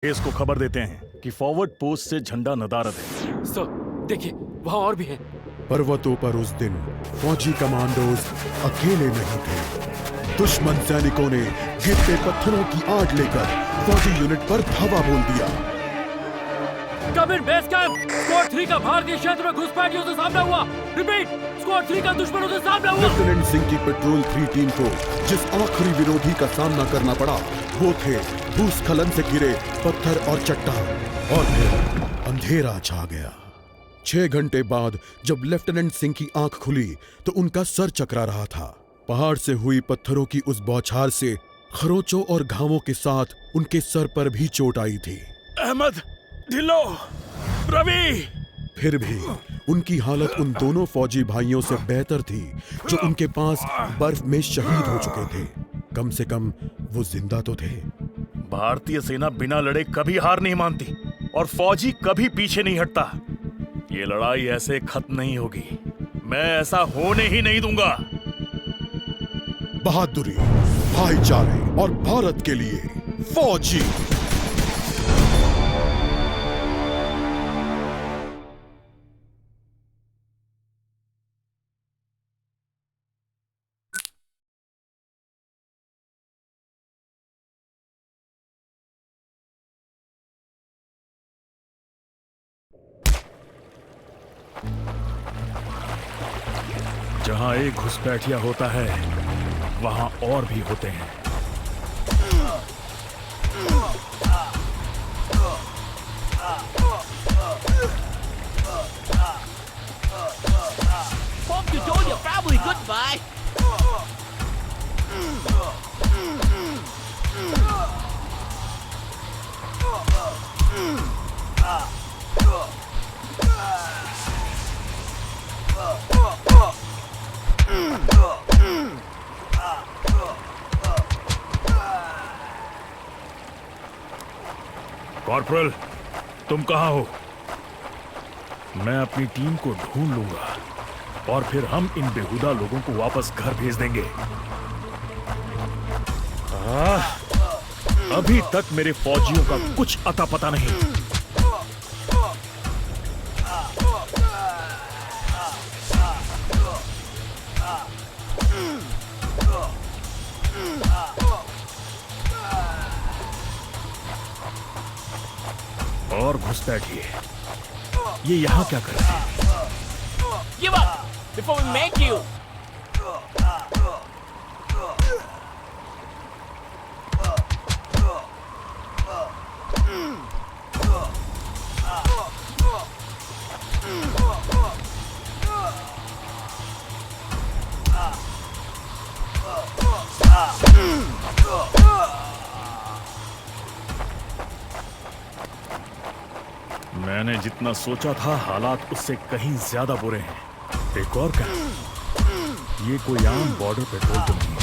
Case को खबर देते हैं कि फॉरवर्ड पोस्ट से झंडा नदारद है। सर देखिए वहाँ और भी हैं। पर्वतों पर उस दिन फौजी कमांडोज अकेले नहीं थे। दुश्मन सैनिकों ने गिरते पत्थरों की आड़ लेकर फौजी यूनिट पर धावा बोल दिया। कम इन बेस कैंप। स्क्वाड 3 का भारतीय क्षेत्र में घुसपैठियों से सामना हुआ। रिपीट, स्क्वाड 3 का दुश्मनों से सामना हुआ। लेफ्टिनेंट सिंह की पेट्रोल 3 टीम को जिस आखिरी विरोधी का सामना करना पड़ा वो थे भूस्खलन से गिरे पत्थर और चट्टान। और फिर अंधेरा छा गया। 6 घंटे बाद जब लेफ्टिनेंट सिंह की आंख खुली तो उनका सर चकरा रहा था। पहाड़ से हुई पत्थरों की उस बौछार से खरोंचों और घावों के साथ उनके सर पर भी चोट आई थी। अहमद, ढिल्लो, रवि। फिर भी उनकी हालत उन दोनों फौजी भाइयों से बेहतर थी जो उनके पास बर्फ में शहीद हो चुके थे। कम से कम वो जिंदा तो थे। भारतीय सेना बिना लड़े कभी हार नहीं मानती और फौजी कभी पीछे नहीं हटता। ये लड़ाई ऐसे खत्म नहीं होगी। मैं ऐसा होने ही नहीं दूंगा। बहादुरी, भाईचारे और भारत के लिए फौजी। जहां एक घुसपैठिया होता है वहां और भी होते हैं। Hope you told your family goodbye. Corporal, तुम कहां हो? मैं अपनी टीम को ढूंढ लूंगा और फिर हम इन बेहुदा लोगों को वापस घर भेज देंगे। अभी तक मेरे फौजियों का कुछ अता पता नहीं। और घुसपैठिए, ये यहाँ क्या कर रहे हैं? Give up before we make you. मैंने जितना सोचा था हालात उससे कहीं ज्यादा बुरे हैं। एक और क्या? ये कोई आम बॉर्डर पेट्रोल तो नहीं है।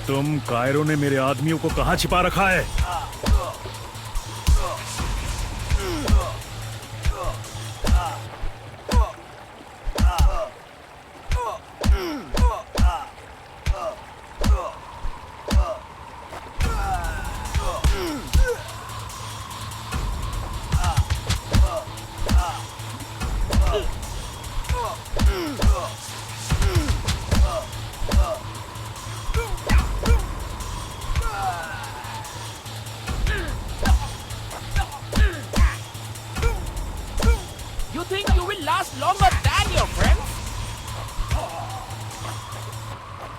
तुम कायरो ने मेरे आदमियों को कहां छिपा रखा है? You think you will last longer than your friends?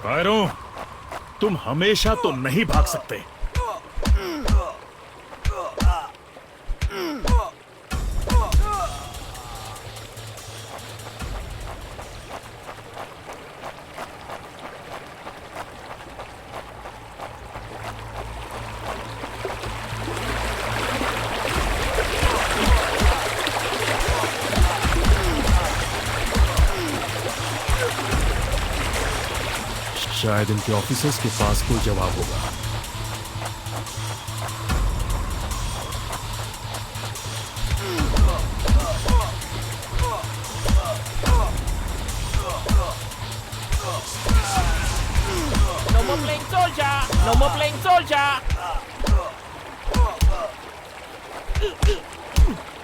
Cairo, तुम हमेशा तो नहीं भाग सकते। शायद इनके ऑफिसर्स के पास कोई जवाब होगा। No more playing soldier.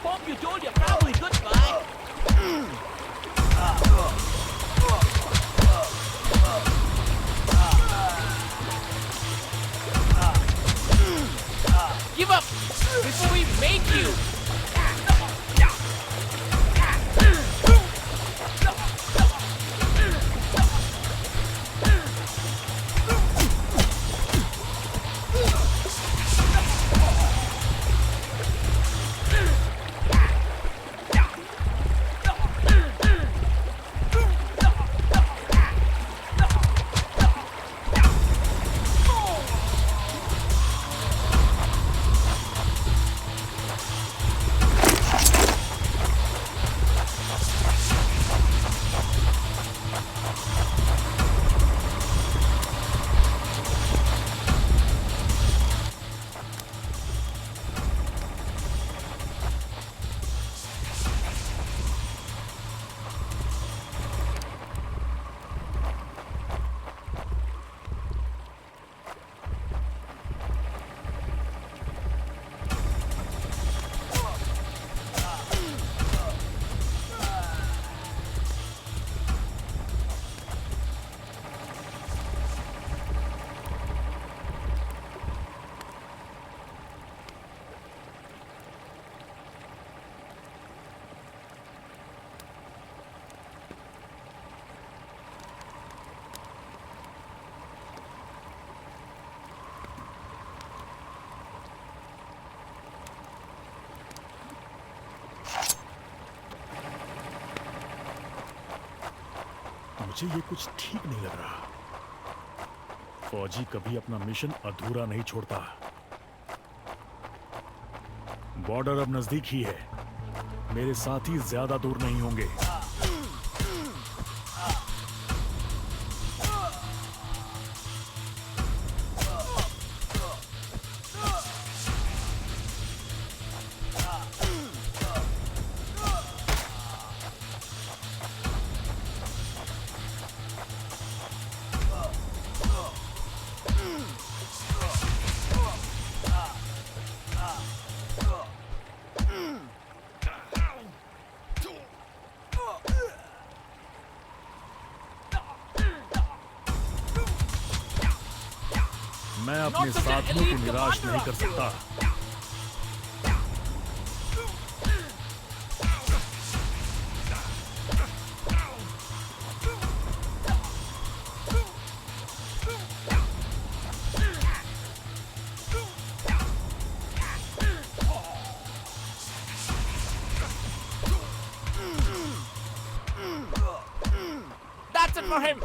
Hope you told your family goodbye. Give up before we make you. मुझे ये कुछ ठीक नहीं लग रहा। फौजी कभी अपना मिशन अधूरा नहीं छोड़ता। बॉर्डर अब नजदीक ही है। मेरे साथी ज्यादा दूर नहीं होंगे। मैं अपने साथियों को निराश नहीं कर सकता। That's it for him.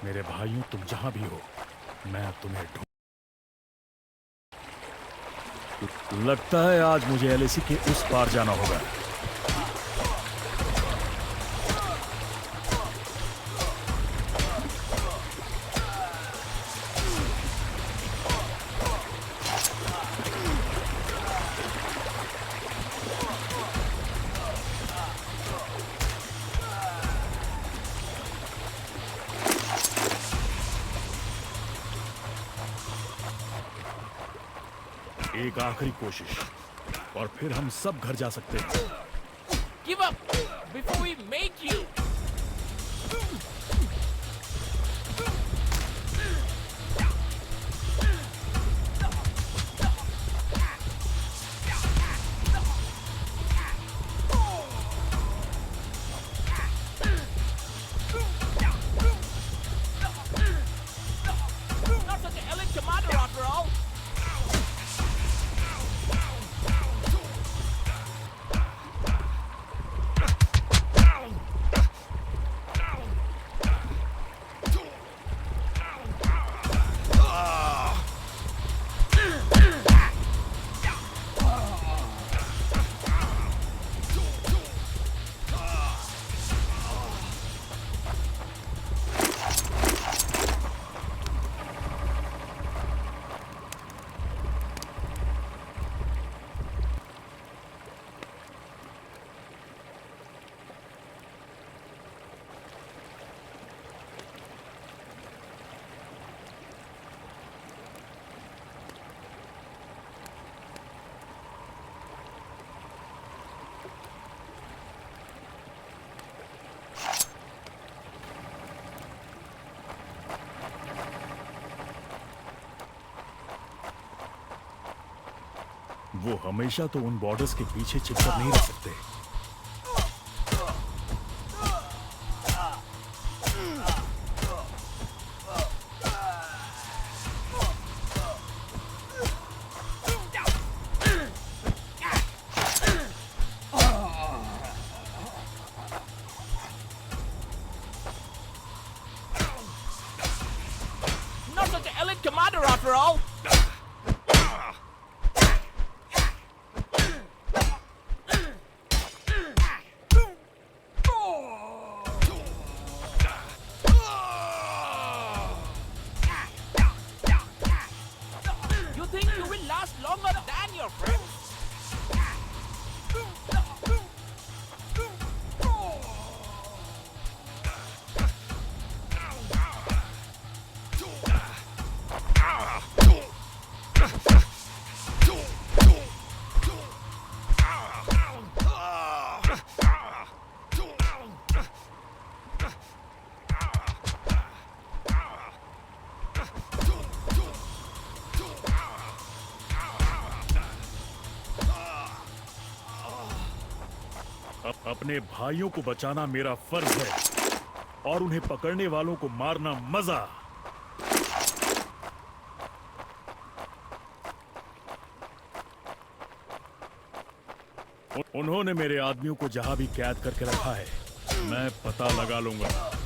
मेरे भाइयों, तुम जहां भी हो, मैं तुम्हें ढूंढ। लगता है आज मुझे एलएसी के उस पार जाना होगा। एक आखिरी कोशिश और फिर हम सब घर जा सकते हैं। Give up before we make you. Not such an elite commander after all. वो हमेशा तो उन बॉर्डर्स के पीछे छिपकर नहीं रह सकते। Not such an elite commander after all. You think you will last longer than your friends? अपने भाइयों को बचाना मेरा फर्ज है और उन्हें पकड़ने वालों को मारना मजा। उन्होंने मेरे आदमियों को जहां भी कैद करके रखा है, मैं पता लगा लूंगा।